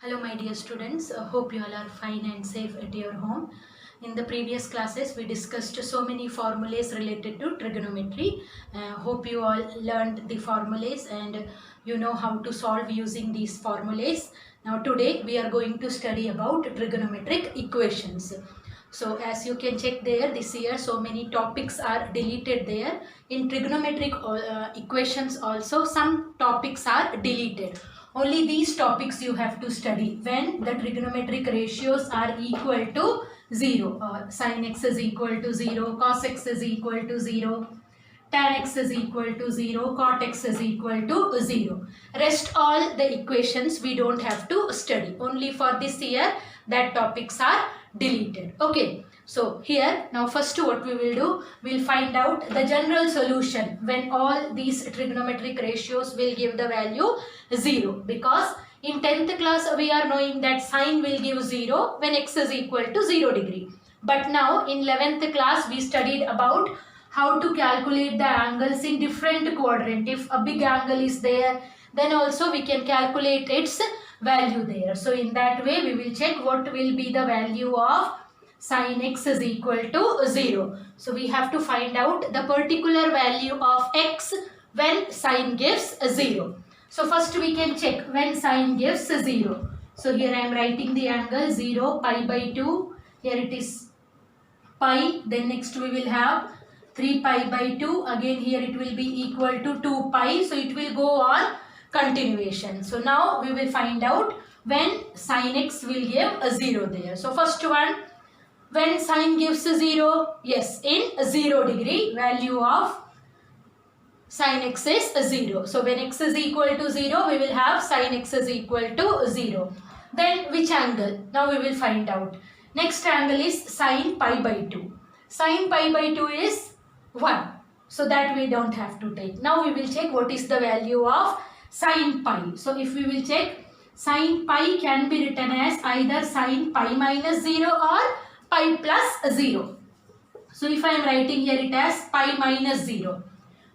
Hello my dear students, hope you all are fine and safe at your home. In the previous classes we discussed so many formulas related to trigonometry. Hope you all learned the formulas and you know how to solve using these formulas. Now today we are going to study about trigonometric equations. So as you can check there, this year so many topics are deleted there. In trigonometric equations also some topics are deleted. Only these topics you have to study when the trigonometric ratios are equal to 0. Sin x is equal to 0, cos x is equal to 0, tan x is equal to 0, cot x is equal to 0. Rest all the equations we don't have to study. Only for this year that topics are deleted. Okay. So here now first what we will do, we'll find out the general solution when all these trigonometric ratios will give the value 0, because in 10th class we are knowing that sine will give 0 when x is equal to 0 degree. But now in 11th class we studied about how to calculate the angles in different quadrant. If a big angle is there, then also we can calculate its value there. So in that way we will check what will be the value of sin x is equal to 0. So we have to find out the particular value of x when sine gives 0. So first we can check when sine gives 0. So here I am writing the angle 0, pi by 2. Here it is pi. Then next we will have 3 pi by 2. Again here it will be equal to 2 pi. So it will go on continuation. So now we will find out when sin x will give a 0 there. So first one, when sine gives 0, yes, in 0 degree, value of sin x is 0. So when x is equal to 0, we will have sin x is equal to 0. Then which angle? Now we will find out. Next angle is sin pi by 2. Sin pi by 2 is 1. So that we don't have to take. Now we will check what is the value of sin pi. So if we will check, sin pi can be written as either sin pi minus 0 or pi plus 0. So if I am writing here it as pi minus 0.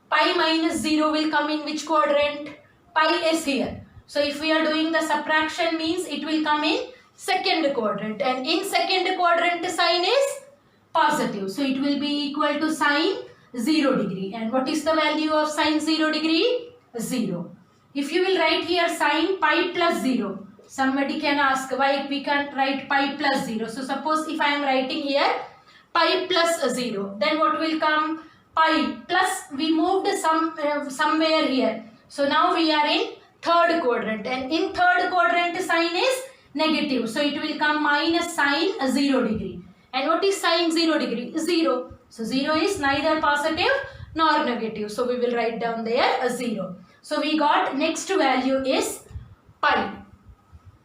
Pi minus 0 will come in which quadrant? Pi is here. So if we are doing the subtraction means it will come in second quadrant. And in second quadrant sign is positive. So it will be equal to sine 0 degree. And what is the value of sine 0 degree? 0. If you will write here sine pi plus 0. Somebody can ask why we can't write pi plus 0. So suppose if I am writing here pi plus 0. Then what will come? Pi plus, we moved somewhere here. So now we are in third quadrant, and in third quadrant sign is negative. So it will come minus sine 0 degree. And what is sine 0 degree? 0. So 0 is neither positive nor negative. So we will write down there 0. So we got next value is pi.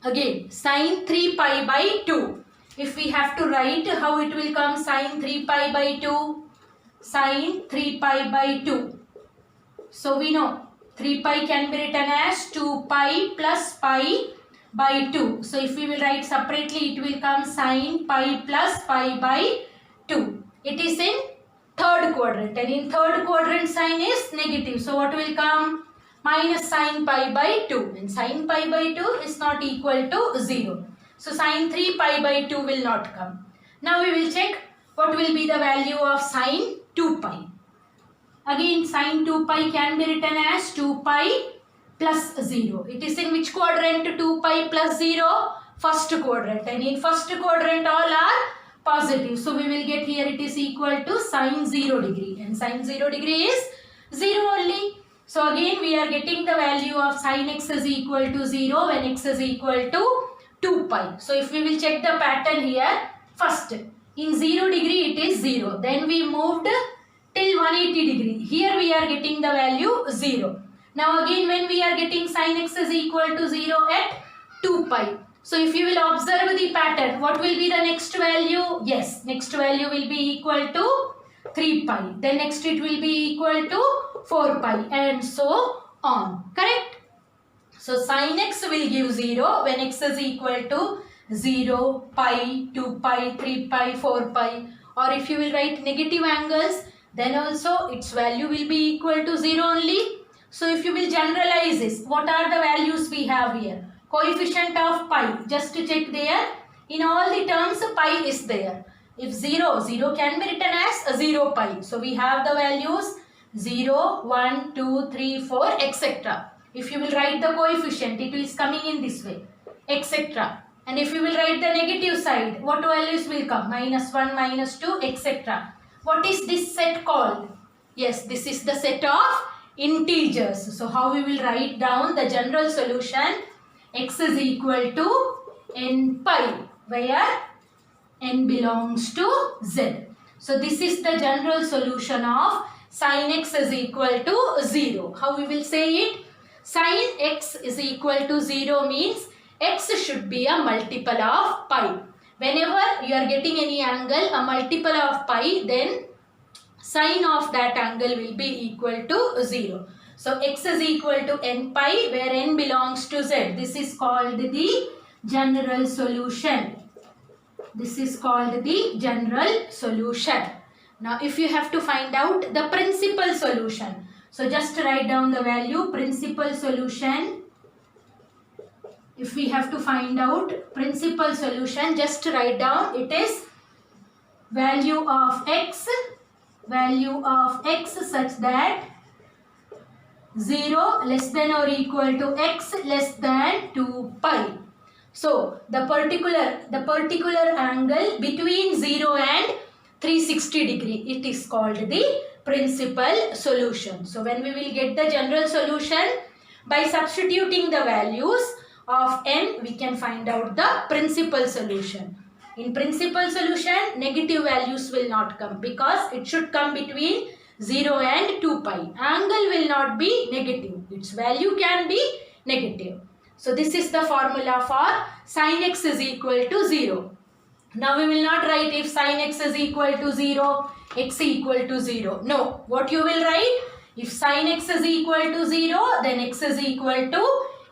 Again sine 3 pi by 2. If we have to write how it will come, sine 3 pi by 2. Sine 3 pi by 2. So we know 3 pi can be written as 2 pi plus pi by 2. So if we will write separately, it will come sine pi plus pi by 2. It is in third quadrant, and in third quadrant sign is negative. So what will come? Minus sine pi by 2. And sine pi by 2 is not equal to 0. So sine 3 pi by 2 will not come. Now we will check what will be the value of sine 2 pi. Again sine 2 pi can be written as 2 pi plus 0. It is in which quadrant 2 pi plus 0? First quadrant. And in first quadrant all are positive. So we will get here it is equal to sine 0 degree. And sine 0 degree is 0 only. So again we are getting the value of sine x is equal to 0 when x is equal to 2 pi. So if we will check the pattern here, first in 0 degree it is 0. Then we moved till 180 degree. Here we are getting the value 0. Now again when we are getting sin x is equal to 0 at 2 pi. So if you will observe the pattern, what will be the next value? Yes, next value will be equal to 3 pi. Then next it will be equal to 4 pi and so on. Correct? So sin x will give 0 when x is equal to 0, pi, 2 pi, 3 pi, 4 pi. Or if you will write negative angles, then also its value will be equal to 0 only. So if you will generalize this, what are the values we have here? Coefficient of pi, just to check there. In all the terms, pi is there. If 0 can be written as 0 pi. So we have the values 0, 1, 2, 3, 4, etc. If you will write the coefficient, it is coming in this way, etc. And if you will write the negative side, what values will come? -1, -2, etc. What is this set called? Yes, this is the set of integers. So how we will write down the general solution? X is equal to n pi, where n belongs to z. So this is the general solution of sin x is equal to 0. How we will say it? Sin x is equal to 0 means x should be a multiple of pi. Whenever you are getting any angle, a multiple of pi, then sin of that angle will be equal to 0. So x is equal to n pi, where n belongs to z. This is called the general solution. This is called the general solution. Now if you have to find out the principal solution, so just write down the value principal solution. If we have to find out principal solution, just write down, it is value of x such that 0 less than or equal to x less than 2 pi. So the particular angle between 0 and 360 degree, it is called the principal solution. So when we will get the general solution, by substituting the values of n, we can find out the principal solution. In principal solution, negative values will not come because it should come between 0 and 2 pi. Angle will not be negative. Its value can be negative. So this is the formula for sin x is equal to 0. Now we will not write if sin x is equal to 0, x equal to 0. No. What you will write? If sin x is equal to 0, then x is equal to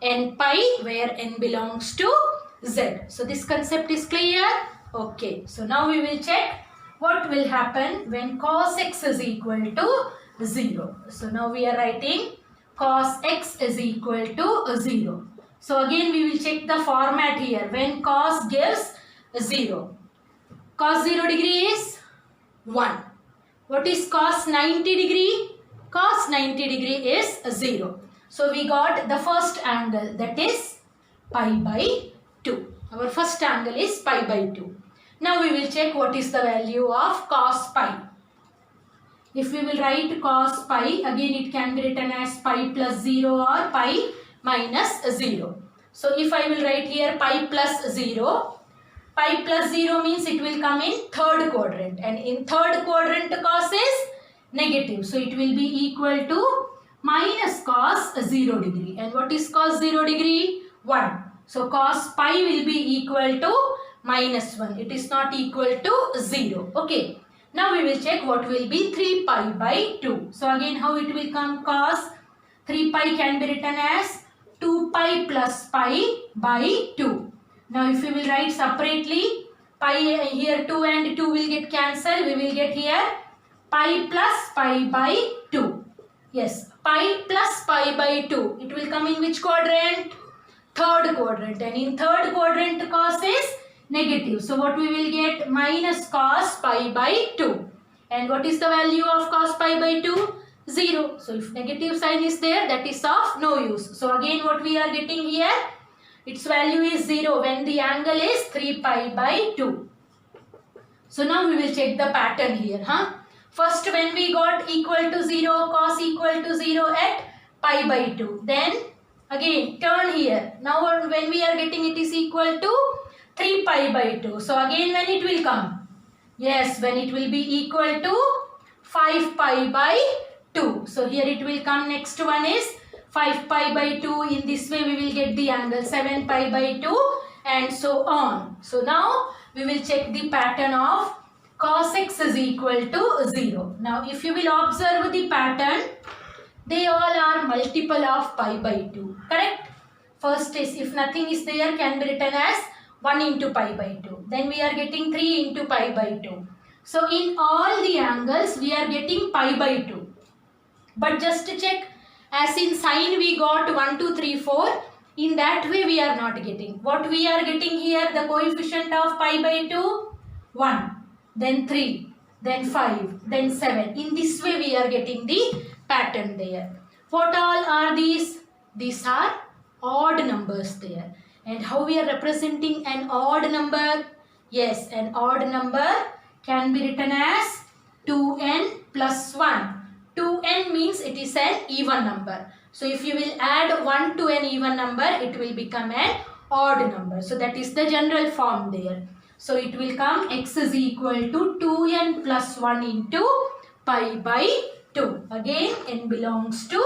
n pi, where n belongs to z. So this concept is clear? Okay. So now we will check what will happen when cos x is equal to 0. So now we are writing cos x is equal to 0. So again we will check the format here. When cos gives 0. Cos 0 degree is 1. What is cos 90 degree? Cos 90 degree is 0. So we got the first angle, that is pi by 2. Our first angle is pi by 2. Now we will check what is the value of cos pi. If we will write cos pi, again it can be written as pi plus 0 or pi minus 0. So if I will write here pi plus 0, pi plus 0 means it will come in third quadrant, and in third quadrant cos is negative. So it will be equal to minus cos 0 degree. And what is cos 0 degree? 1. So cos pi will be equal to minus 1. It is not equal to 0. Okay. Now we will check what will be 3 pi by 2. So again how it will come? Cos 3 pi can be written as 2 pi plus pi by 2. Now if we will write separately, pi here 2 and 2 will get cancelled. We will get here pi plus pi by 2. Yes, pi plus pi by 2. It will come in which quadrant? Third quadrant. And in third quadrant cos is negative. So what we will get? Minus cos pi by 2. And what is the value of cos pi by 2? 0. So if negative sign is there, that is of no use. So again what we are getting here? Its value is 0 when the angle is 3 pi by 2. So now we will check the pattern here. First when we got equal to 0, cos equal to 0 at pi by 2. Then again turn here. Now when we are getting it is equal to 3 pi by 2. So again when it will come? Yes, when it will be equal to 5 pi by 2. So here it will come, next one is 5 pi by 2. In this way we will get the angle 7 pi by 2 and so on. So now we will check the pattern of cos x is equal to 0. Now if you will observe the pattern, they all are multiple of pi by 2. Correct? First is, if nothing is there, can be written as 1 into pi by 2. Then we are getting 3 into pi by 2. So in all the angles we are getting pi by 2. But just to check, as in sine we got 1, 2, 3, 4. In that way we are not getting. What we are getting here, the coefficient of pi by 2, 1, then 3, then 5, then 7. In this way we are getting the pattern there. What all are these? These are odd numbers there. And how we are representing an odd number? Yes, an odd number can be written as 2n plus 1. 2n means it is an even number. So if you will add 1 to an even number, it will become an odd number. So that is the general form there. So it will come x is equal to 2n plus 1 into pi by 2. Again, n belongs to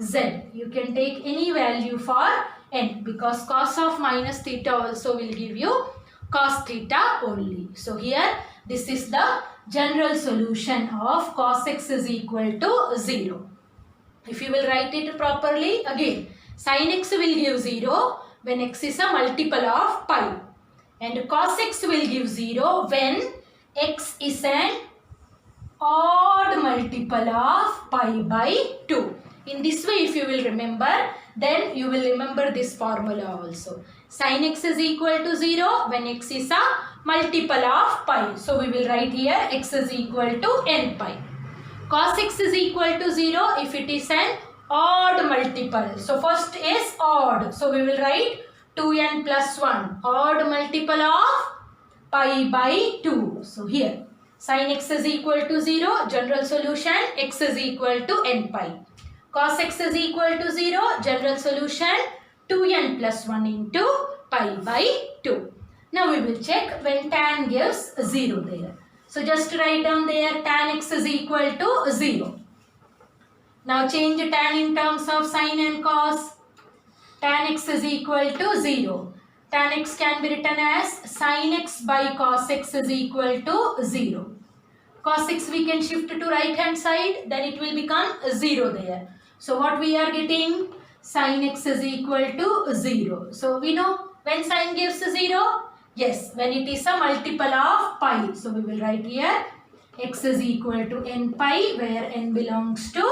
z. You can take any value for n because cos of minus theta also will give you cos theta only. So here this is the general solution of cos x is equal to 0. If you will write it properly, again sin x will give 0 when x is a multiple of pi, and cos x will give 0 when x is an odd multiple of pi by 2. In this way, if you will remember, then you will remember this formula also. Sin x is equal to 0 when x is a multiple of pi. So we will write here x is equal to n pi. Cos x is equal to 0 if it is an odd multiple. So first is odd. So we will write 2n plus 1. Odd multiple of pi by 2. So here sin x is equal to 0. General solution x is equal to n pi. Cos x is equal to 0. General solution 2n plus 1 into pi by 2. Now we will check when tan gives 0 there. So just write down there tan x is equal to 0. Now change tan in terms of sin and cos. Tan x is equal to 0. Tan x can be written as sin x by cos x is equal to 0. Cos x we can shift to right hand side, then it will become 0 there. So what we are getting? Sin x is equal to 0. So we know when sin gives 0? Yes, when it is a multiple of pi. So we will write here x is equal to n pi where n belongs to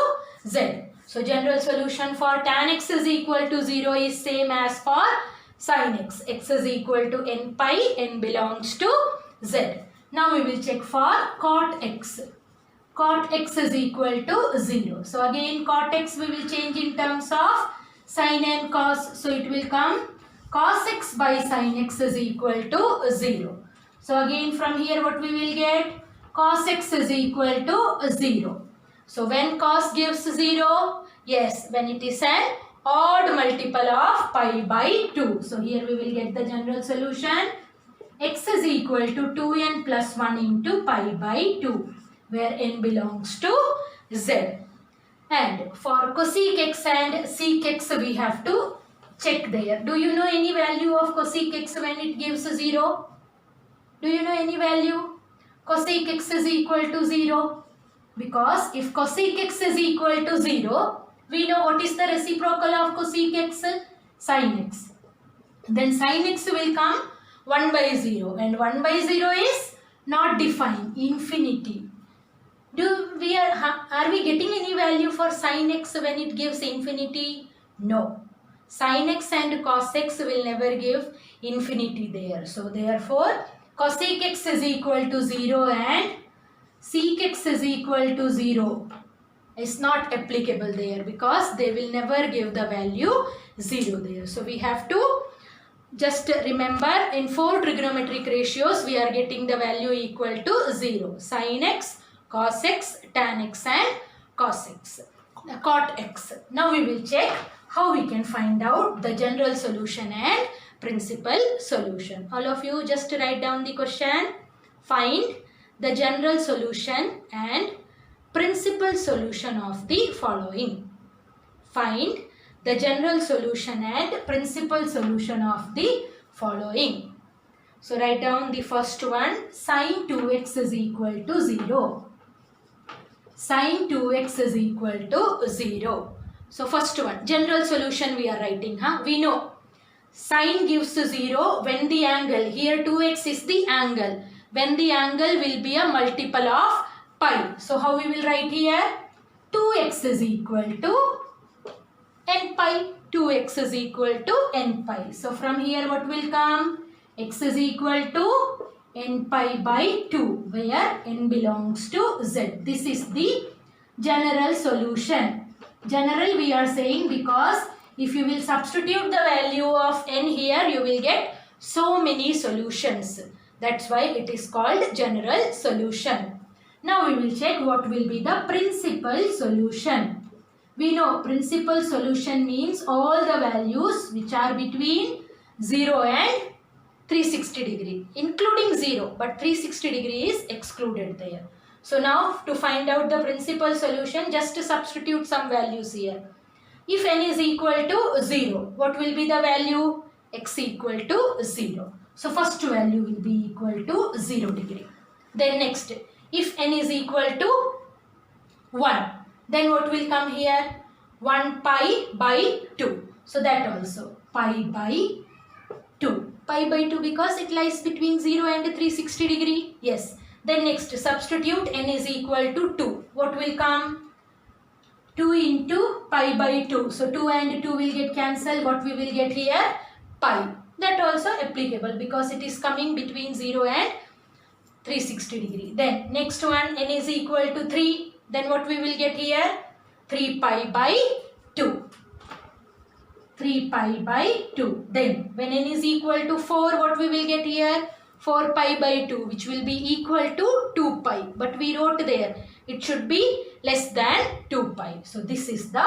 z. So general solution for tan x is equal to 0 is same as for sin x. X is equal to n pi, n belongs to z. Now we will check for cot x. Cot x is equal to 0. So again cot x we will change in terms of sin and cos. So it will come cos x by sin x is equal to 0. So again from here what we will get? Cos x is equal to 0. So when cos gives 0? Yes, when it is an odd multiple of pi by 2. So here we will get the general solution. X is equal to 2n plus 1 into pi by 2 where n belongs to z. And for cosec x and sec x we have to check there. Do you know any value of cosec x when it gives 0? Do you know any value? Cosec x is equal to 0. Because if cosec x is equal to 0, we know what is the reciprocal of cosec x? Sin x. Then sin x will come 1 by 0. And 1 by 0 is not defined, infinity. Are we getting any value for sin x when it gives infinity? No. Sin x and cos x will never give infinity there. So therefore, cosec x is equal to 0 and sec x is equal to 0 is not applicable there because they will never give the value 0 there. So we have to just remember in 4 trigonometric ratios we are getting the value equal to 0. Sin x, cos x, tan x and cos x, cot x. Now we will check how we can find out the general solution and principal solution. All of you just write down the question. Find the general solution and principal solution of the following. Find the general solution and principal solution of the following. So write down the first one. Sin 2x is equal to 0. Sin 2x is equal to 0. So first one, general solution we are writing. We know sin gives 0 when the angle, here 2x is the angle, when the angle will be a multiple of pi. So how we will write here? 2x is equal to n pi. 2x is equal to n pi. So from here what will come? X is equal to n pi by 2, where n belongs to z. This is the general solution. General we are saying because if you will substitute the value of n here, you will get so many solutions. That's why it is called general solution. Now we will check what will be the principal solution. We know principal solution means all the values which are between 0 and 360 degree, including 0, but 360 degree is excluded there. So now to find out the principal solution, just to substitute some values here. If n is equal to 0, what will be the value? X equal to 0. So first value will be equal to 0 degree. Then next, if n is equal to 1, then what will come here? 1 pi by 2. So that also pi by 2. Pi by 2 because it lies between 0 and 360 degree. Yes. Then next substitute n is equal to 2. What will come? 2 into pi by 2. So 2 and 2 will get cancelled. What we will get here? Pi. That also applicable because it is coming between 0 and 360 degree. Then next one, n is equal to 3. Then what we will get here? 3 pi by 2. 3 pi by 2. Then when n is equal to 4, what we will get here? 4 pi by 2, which will be equal to 2 pi. But we wrote there, it should be less than 2 pi. So this is the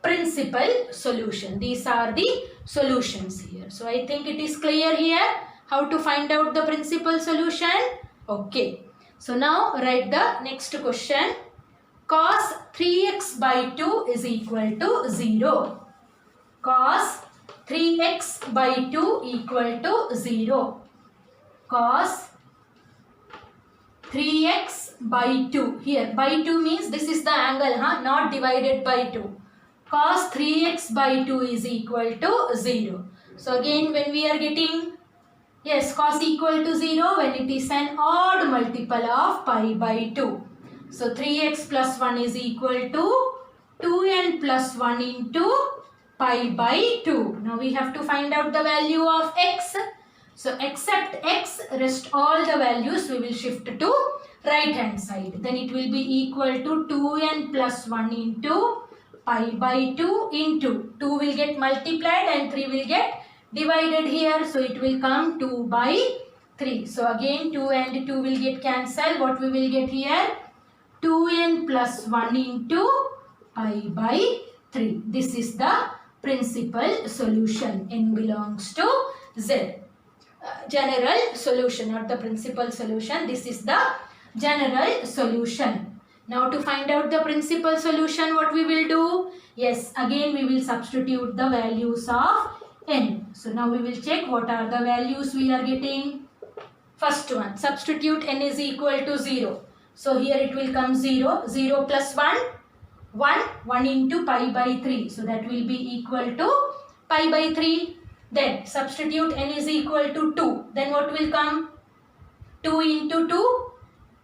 principal solution. These are the solutions here. So I think it is clear here how to find out the principal solution. Okay. So now write the next question. Cos 3x by 2 is equal to 0. Cos 3x by 2 equal to 0. Cos 3x by 2. Here by 2 means this is the angle, not divided by 2. Cos 3x by 2 is equal to 0. So again when we are getting, yes, cos equal to 0 when it is an odd multiple of pi by 2. So 3x plus 1 is equal to 2n plus 1 into pi by 2. Now we have to find out the value of x. So except x, rest all the values we will shift to right hand side. Then it will be equal to 2n plus 1 into pi by 2 into 2 will get multiplied and 3 will get divided here. So it will come 2 by 3. So again 2 and 2 will get cancelled. What we will get here? 2n plus 1 into pi by 3. This is the principal solution. N belongs to Z. General solution, not the principal solution. This is the general solution. Now to find out the principal solution, what we will do? Yes, again we will substitute the values of n. So now we will check what are the values we are getting. First one, substitute n is equal to 0. So here it will come 0. 0 plus 1, 1. 1 into pi by 3. So that will be equal to pi by 3. Then substitute n is equal to 2. Then what will come? 2 into 2,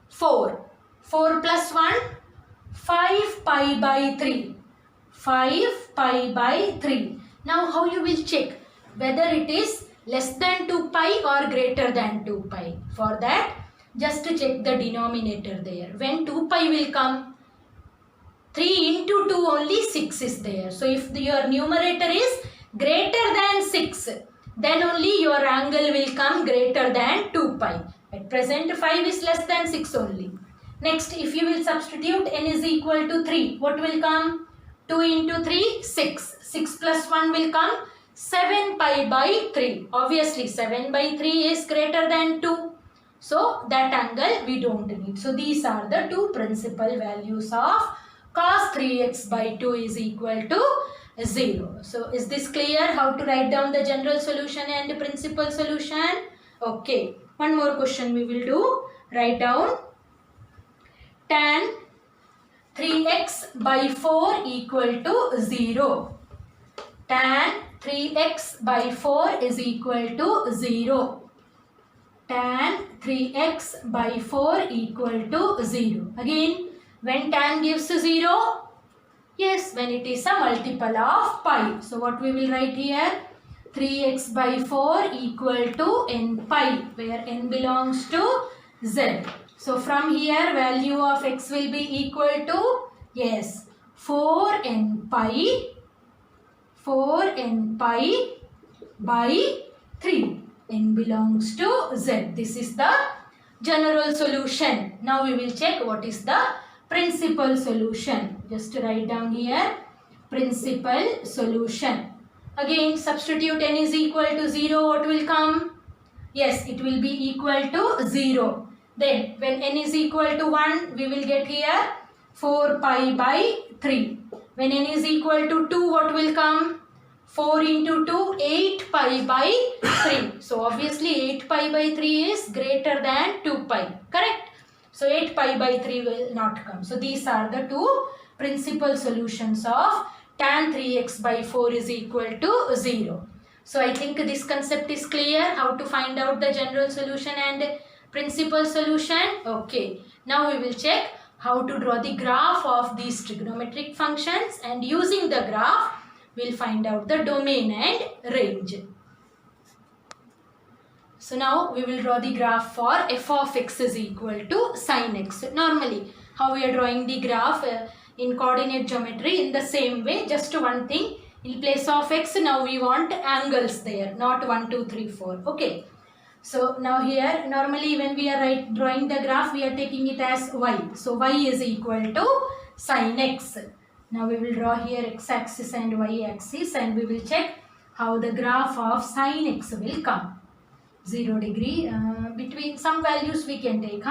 4. 4 plus 1, 5 pi by 3. 5 pi by 3. Now how you will check whether it is less than 2 pi or greater than 2 pi? For that, just to check the denominator there. When 2 pi will come, 3 into 2 only 6 is there. So if your numerator is greater than 6, then only your angle will come greater than 2 pi. At present 5 is less than 6 only. Next, if you will substitute n is equal to 3, what will come? 2 into 3, 6. 6 plus 1 will come 7 pi by 3. Obviously 7 by 3 is greater than 2. So that angle we don't need. So these are the two principal values of cos 3x by 2 is equal to 0. So is this clear how to write down the general solution and the principal solution? Okay. One more question we will do. Write down tan 3x by 4 equal to 0. Tan 3x by 4 is equal to 0. Tan 3x by 4 equal to 0. Again, when tan gives 0, Yes, when it is a multiple of pi. So what we will write here? 3x by 4 equal to n pi, where n belongs to z. So from here value of x will be equal to, yes, 4n pi by 3. N belongs to z. This is the general solution. Now we will check what is the principal solution. Just write down here, principal solution. Again, substitute n is equal to 0. What will come? Yes, it will be equal to 0. Then when n is equal to 1, we will get here 4 pi by 3. When n is equal to 2, what will come? 4 into 2, 8 pi by 3. So obviously 8 pi by 3 is greater than 2 pi. Correct? So 8 pi by 3 will not come. So these are the two principal solutions of tan 3x by 4 is equal to 0. So I think this concept is clear, how to find out the general solution and principal solution. Okay. Now we will check how to draw the graph of these trigonometric functions, and using the graph we'll find out the domain and range. So now we will draw the graph for f of x is equal to sin x. Normally how we are drawing the graph in coordinate geometry, in the same way, just one thing, in place of x now we want angles there, not 1, 2, 3, 4. Okay. So now here normally when we are drawing the graph, we are taking it as y. So y is equal to sin x. Now we will draw here x-axis and y-axis, and we will check how the graph of sin x will come. 0 degree, between some values we can take.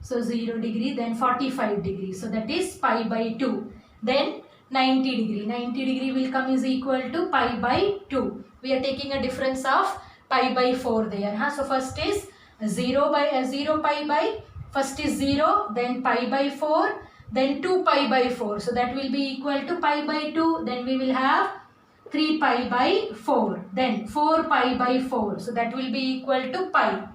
So 0 degree, then 45 degree. So that is pi by 2. Then 90 degree. 90 degree will come is equal to pi by 2. We are taking a difference of pi by 4 there. So first is 0 pi by, first is 0, then pi by 4, then 2 pi by 4. So that will be equal to pi by 2. Then we will have 3 pi by 4. Then 4 pi by 4. So that will be equal to pi.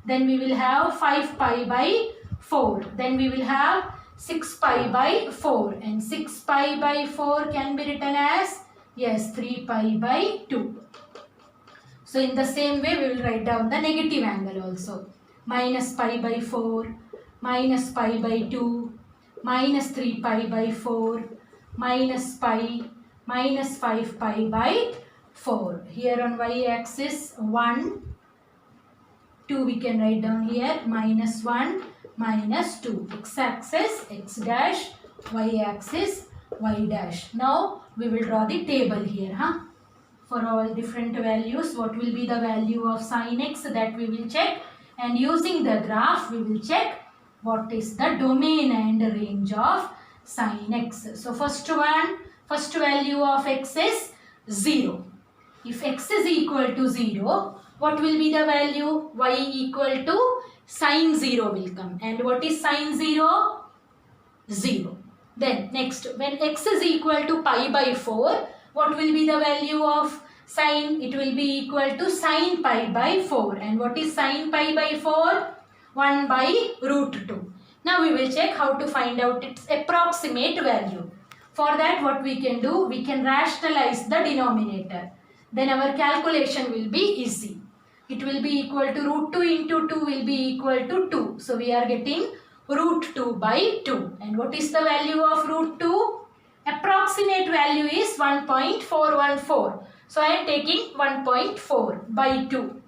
Then we will have 5 pi by 4. Then we will have 6 pi by 4. And 6 pi by 4 can be written as, yes, 3 pi by 2. So in the same way we will write down the negative angle also. Minus pi by 4, minus pi by 2, minus 3 pi by 4, minus pi, minus 5 pi by 4. Here on y-axis 1, 2 we can write down here, minus 1, minus 2. X-axis x dash, y-axis y dash. Now we will draw the table here. For all different values, what will be the value of sin x, that we will check, and using the graph we will check what is the domain and range of sin x. So first value of x is 0. If x is equal to 0, what will be the value? Y equal to sin 0 will come. And what is sin 0? 0. Then next, when x is equal to pi by 4, what will be the value of sin? It will be equal to sin pi by 4. And what is sin pi by 4? 1 by root 2. Now we will check how to find out its approximate value. For that what we can do, we can rationalize the denominator. Then our calculation will be easy. It will be equal to root 2 into 2 will be equal to 2. So we are getting root 2 by 2. And what is the value of root 2? Approximate value is 1.414. So I am taking 1.4 by 2.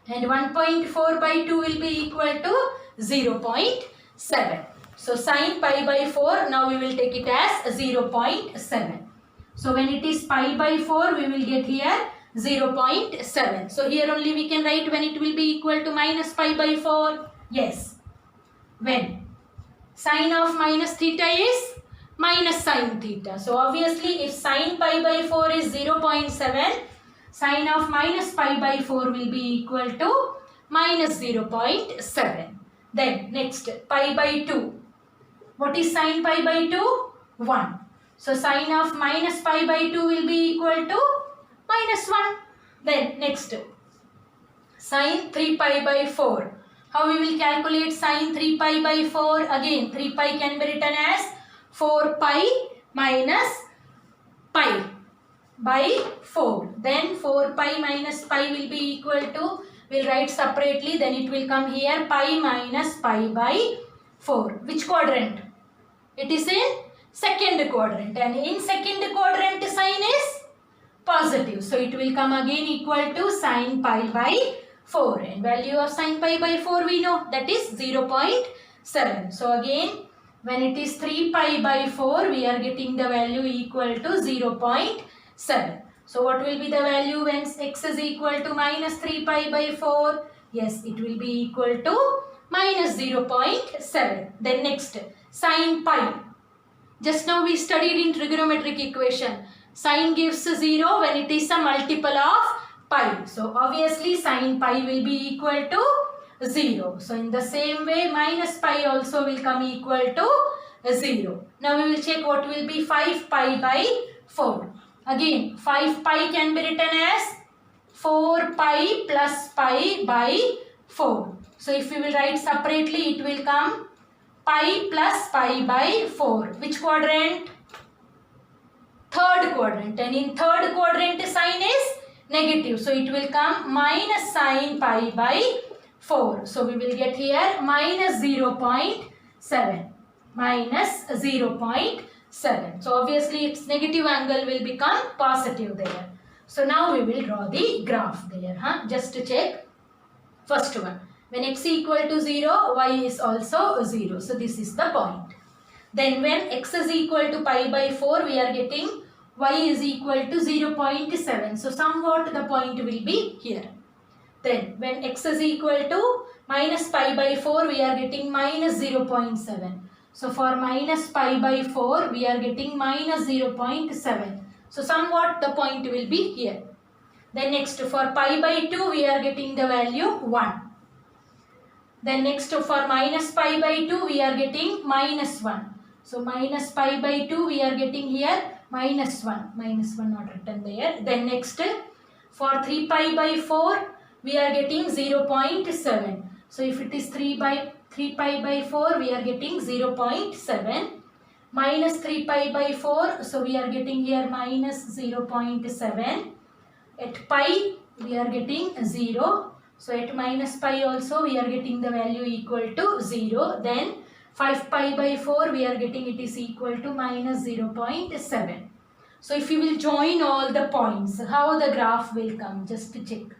And 1.4 by 2 will be equal to 0.7. So sin pi by 4, now we will take it as 0.7. So when it is pi by 4, we will get here 0.7. So here only we can write when it will be equal to minus pi by 4. Yes. When sine of minus theta is minus sine theta. So obviously if sine pi by 4 is 0.7, sine of minus pi by 4 will be equal to minus 0.7. Then next, pi by 2. What is sine pi by 2? 1. So sine of minus pi by 2 will be equal to minus 1. Then next, sine 3 pi by 4. How we will calculate sine 3 pi by 4? Again, 3 pi can be written as 4 pi minus pi by 4. Then 4 pi minus pi will be equal to, we'll write separately, then it will come here pi minus pi by 4. Which quadrant? It is in second quadrant, and in second quadrant sign is positive. So it will come again equal to sin pi by 4, and value of sin pi by 4 we know, that is 0.7. So again when it is 3 pi by 4 we are getting the value equal to 0.7. So what will be the value when x is equal to minus 3 pi by 4? Yes, it will be equal to minus 0.7. Then next, sin pi. Just now we studied in trigonometric equation. Sin gives 0 when it is a multiple of pi. So obviously sin pi will be equal to 0. So in the same way minus pi also will come equal to 0. Now we will check what will be 5 pi by 4. Again 5 pi can be written as 4 pi plus pi by 4. So if we will write separately, it will come pi plus pi by 4. Which quadrant? Third quadrant. And in third quadrant sign is negative. So it will come minus sin pi by 4. So we will get here minus 0.7. Minus 0.7. So obviously its negative angle will become positive there. So now we will draw the graph there. Just to check. First one. When x equal to 0, y is also 0. So this is the point. Then when x is equal to pi by 4, we are getting y is equal to 0.7. So somewhat the point will be here. Then when x is equal to minus pi by 4, we are getting minus 0.7. So for minus pi by 4, we are getting minus 0.7. So somewhat the point will be here. Then next for pi by 2, we are getting the value 1. Then next for minus pi by 2, we are getting minus 1. So minus pi by 2, we are getting here minus 1. Minus 1 not written there. Then next for 3 pi by 4, we are getting 0.7. So if it is 3 pi by 4, we are getting 0.7. Minus 3 pi by 4, so we are getting here minus 0.7. At pi, we are getting 0. So at minus pi also we are getting the value equal to 0. Then 5 pi by 4 we are getting it is equal to minus 0.7. So if you will join all the points, how the graph will come? Just to check.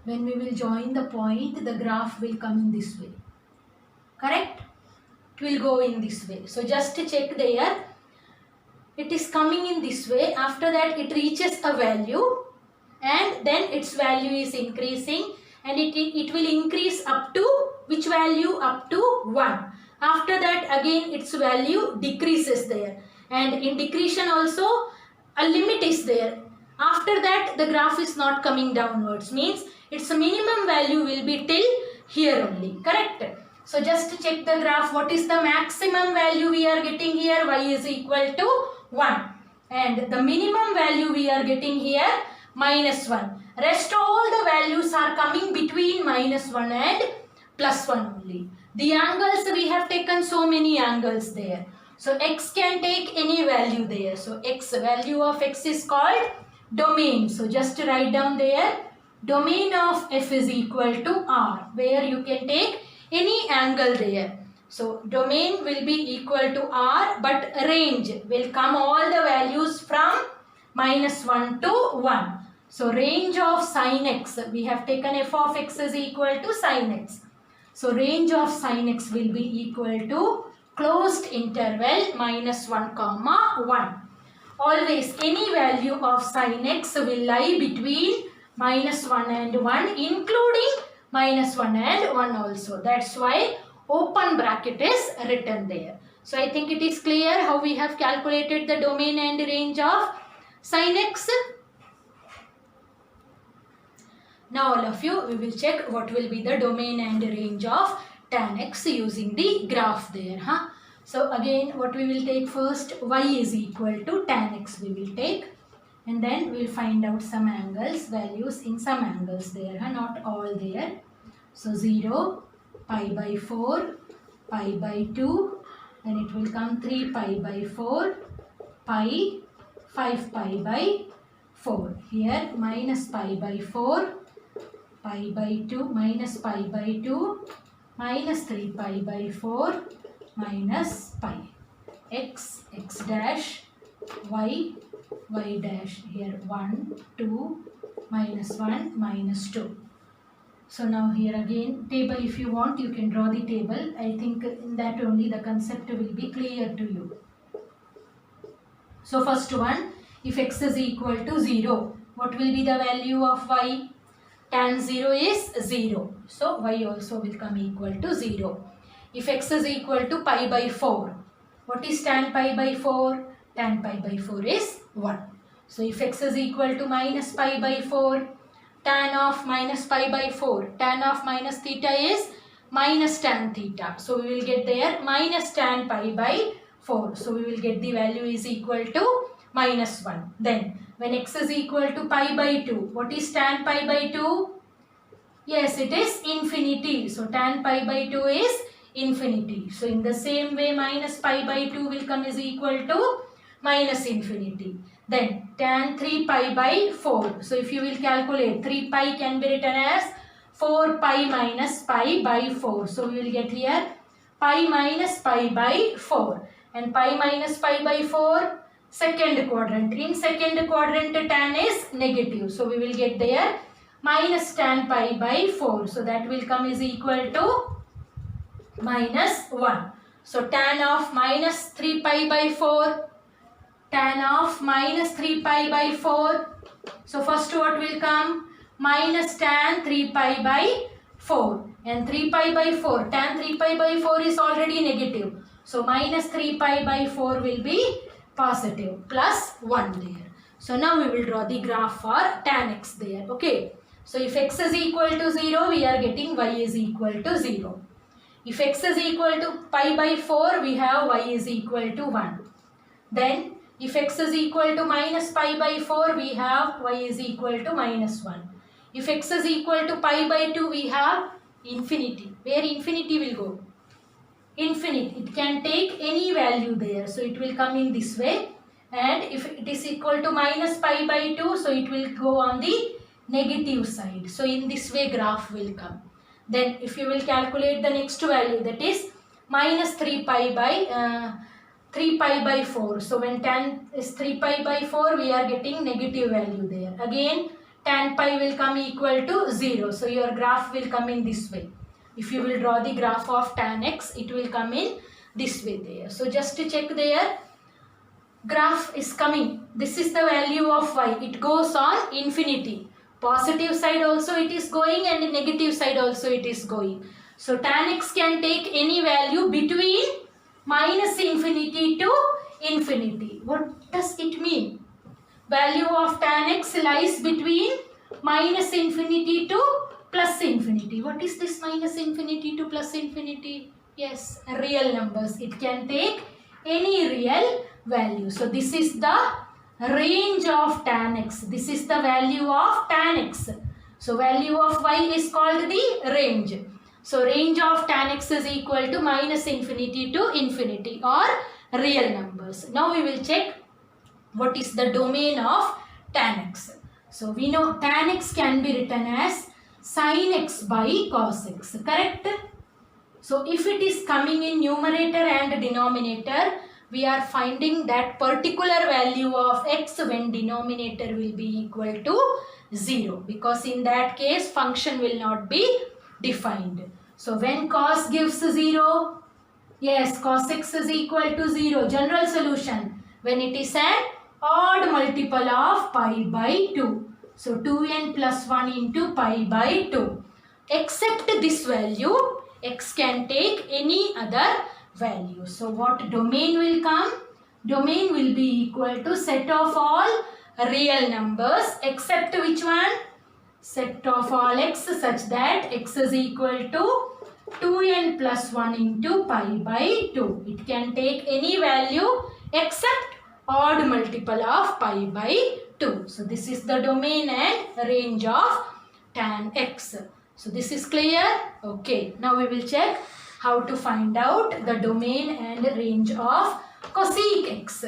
When we will join the point, the graph will come in this way. Correct? It will go in this way. So just to check there, it is coming in this way. After that it reaches a value. And then its value is increasing, and it will increase up to which value? Up to 1. After that again its value decreases there, and in decretion also a limit is there. After that the graph is not coming downwards, means its minimum value will be till here only. Correct? So just to check the graph, what is the maximum value we are getting here? Y is equal to 1, and the minimum value we are getting here minus 1. Rest all the values are coming between minus 1 and plus 1 only. The angles, we have taken so many angles there. So x can take any value there. So value of x is called domain. So just to write down there, domain of f is equal to R, where you can take any angle there. So domain will be equal to R, but range will come all the values from minus 1 to 1. So range of sin x, we have taken f of x is equal to sin x. So range of sin x will be equal to closed interval minus 1 comma 1. Always any value of sin x will lie between minus 1 and 1, including minus 1 and 1 also. That's why open bracket is written there. So I think it is clear how we have calculated the domain and range of sin x. Now all of you, we will check what will be the domain and range of tan x using the graph there. So again, what we will take first, y is equal to tan x we will take, and then we will find out some angles, values in some angles there, not all there. So 0, pi by 4, pi by 2, then it will come 3 pi by 4 pi 5 pi by 4. Here minus pi by 4 pi by 2 minus pi by 2 minus 3 pi by 4 minus pi x dash y dash. Here 1 2 minus 1 minus 2. So now here again table, if you want you can draw the table. I think in that only the concept will be clear to you. So first one, if x is equal to 0, what will be the value of y? Tan 0 is 0. So y also will come equal to 0. If x is equal to pi by 4, what is tan pi by 4? Tan pi by 4 is 1. So if x is equal to minus pi by 4, tan of minus pi by 4, tan of minus theta is minus tan theta. So we will get there minus tan pi by 4. So we will get the value is equal to minus 1. Then when x is equal to pi by 2, what is tan pi by 2? Yes, it is infinity. So tan pi by 2 is infinity. So in the same way minus pi by 2 will come is equal to minus infinity. Then tan 3 pi by 4. So if you will calculate, 3 pi can be written as 4 pi minus pi by 4. So we will get here pi minus pi by 4. And pi minus pi by 4, second quadrant. In second quadrant tan is negative. So we will get there minus tan pi by 4. So that will come is equal to minus 1. So tan of minus 3 pi by 4. Tan of minus 3 pi by 4. So first what will come? Minus tan 3 pi by 4. And 3 pi by 4. Tan 3 pi by 4 is already negative. So minus 3 pi by 4 will be positive. Plus 1 there. So now we will draw the graph for tan x there. Okay. So if x is equal to 0, we are getting y is equal to 0. If x is equal to pi by 4, we have y is equal to 1. Then if x is equal to minus pi by 4, we have y is equal to minus 1. If x is equal to pi by 2, we have infinity. Where infinity will go? Infinite. It can take any value there. So it will come in this way. And if it is equal to minus pi by 2, so it will go on the negative side. So in this way graph will come. Then if you will calculate the next value, that is minus 3 pi by 3 pi by 4. So when tan is 3 pi by 4, we are getting negative value there. Again tan pi will come equal to 0. So your graph will come in this way. If you will draw the graph of tan x, it will come in this way there. So just to check there, graph is coming. This is the value of y. It goes on infinity. Positive side also it is going and negative side also it is going. So tan x can take any value between minus infinity to infinity. What does it mean? Value of tan x lies between minus infinity to plus infinity. What is this minus infinity to plus infinity? Yes, real numbers. It can take any real value. So this is the range of tan x. This is the value of tan x. So value of y is called the range. So range of tan x is equal to minus infinity to infinity or real numbers. Now we will check what is the domain of tan x. So we know tan x can be written as sin x by cos x, correct? So if it is coming in numerator and denominator, we are finding that particular value of x when denominator will be equal to 0, because in that case function will not be defined. So when cos gives 0, yes, cos x is equal to 0. General solution, when it is an odd multiple of pi by 2. So 2n plus 1 into pi by 2. Except this value, x can take any other value. So what domain will come? Domain will be equal to set of all real numbers except which one? Set of all x such that x is equal to 2n plus 1 into pi by 2. It can take any value except odd multiple of pi by 2. So this is the domain and range of tan x. So this is clear? Okay. Now we will check how to find out the domain and range of cosec x.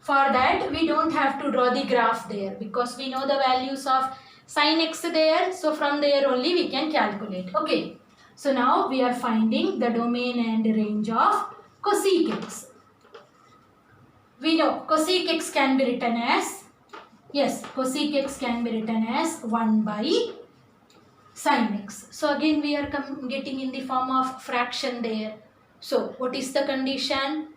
For that, we don't have to draw the graph there because we know the values of sin x there. So from there only we can calculate. Okay. So now we are finding the domain and range of cosec x. We know cosec x can be written as, yes, cosec x can be written as 1 by sin x. So again we are getting in the form of fraction there. So what is the condition?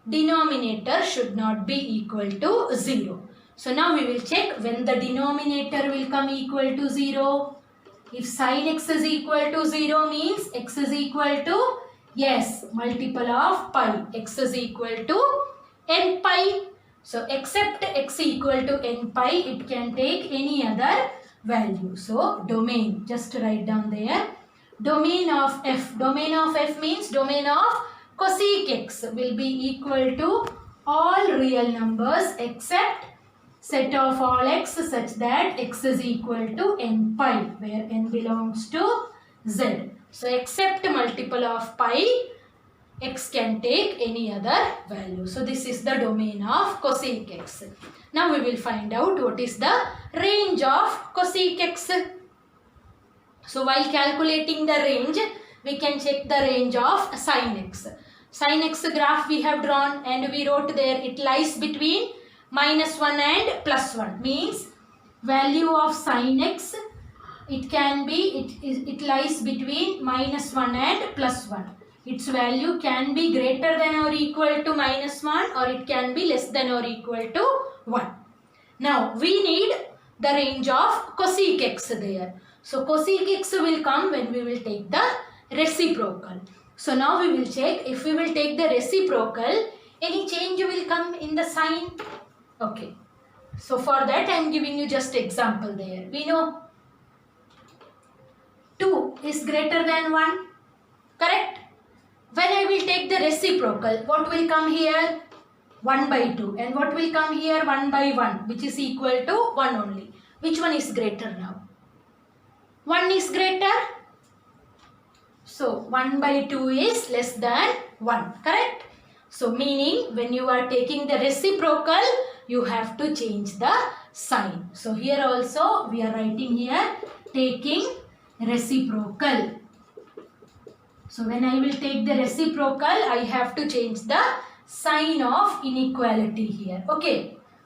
Denominator should not be equal to 0. So now we will check when the denominator will come equal to 0. If sin x is equal to 0 means x is equal to, yes, multiple of pi. X is equal to n pi. So except x equal to n pi, it can take any other value. So domain, just write down there. Domain of f. Domain of f means domain of cosec x will be equal to all real numbers except set of all x such that x is equal to n pi, where n belongs to z. So except multiple of pi, x can take any other value. So this is the domain of cosec x. Now we will find out what is the range of cosec x. So while calculating the range, we can check the range of sin x. Sin x graph we have drawn and we wrote there it lies between -1 and +1. Means value of sin x, it can be, it lies between -1 and +1. Its value can be greater than or equal to -1 or it can be less than or equal to 1. Now we need the range of cosec x there. So cosec x will come when we will take the reciprocal. So now we will check if we will take the reciprocal, any change will come in the sign. Okay. So for that I am giving you just example there. We know 2 is greater than 1. Correct? When I will take the reciprocal, what will come here? 1 by 2. And what will come here? 1 by 1, which is equal to 1 only. Which one is greater now? 1 is greater. So 1 by 2 is less than 1. Correct? So meaning when you are taking the reciprocal, you have to change the sign. So here also we are writing here taking reciprocal. So when I will take the reciprocal, I have to change the sign of inequality here. Okay.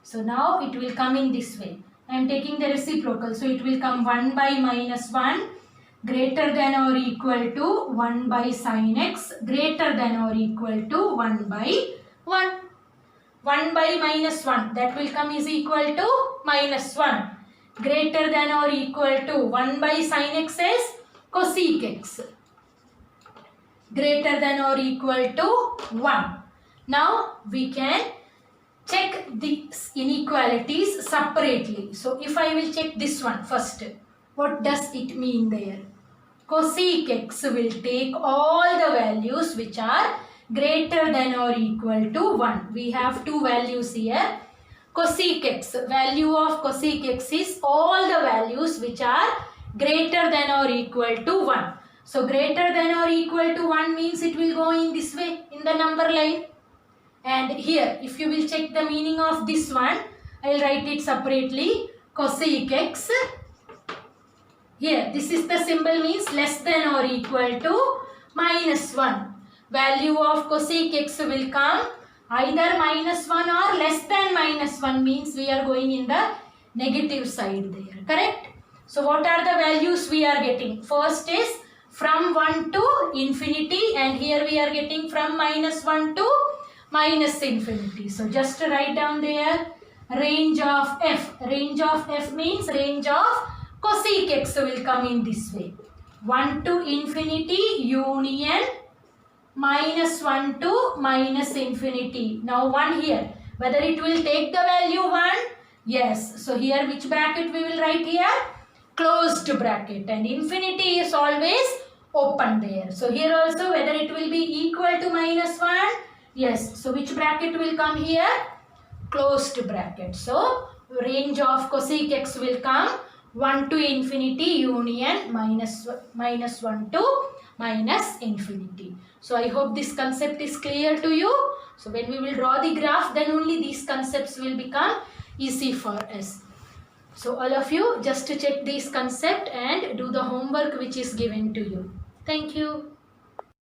So now it will come in this way. I am taking the reciprocal. So it will come 1 by -1 greater than or equal to 1 by sin x greater than or equal to 1 by 1. 1 by -1, that will come is equal to -1 greater than or equal to 1 by sin x is cosec x greater than or equal to 1. Now we can check these inequalities separately. So if I will check this one first, what does it mean there? Cosec x will take all the values which are greater than or equal to 1. We have two values here. Cosec x, value of cosec x is all the values which are greater than or equal to 1. So greater than or equal to 1 means it will go in this way in the number line. And here if you will check the meaning of this one, I will write it separately. Cosec x, here this is the symbol means less than or equal to -1. Value of cosec x will come either -1 or less than -1 means we are going in the negative side there. Correct? So what are the values we are getting? First is from 1 to infinity and here we are getting from -1 to -infinity. So just write down there range of f. Range of f means range of cosec x will come in this way. 1 to infinity union -1 to -infinity. Now 1 here. Whether it will take the value 1? Yes. So here which bracket we will write here? Closed bracket. And infinity is always open there. So here also whether it will be equal to -1? Yes. So which bracket will come here? Closed bracket. So range of cosec x will come 1 to infinity union minus 1 to minus infinity. So I hope this concept is clear to you. So when we will draw the graph, then only these concepts will become easy for us. So all of you just to check this concept and do the homework which is given to you. Thank you.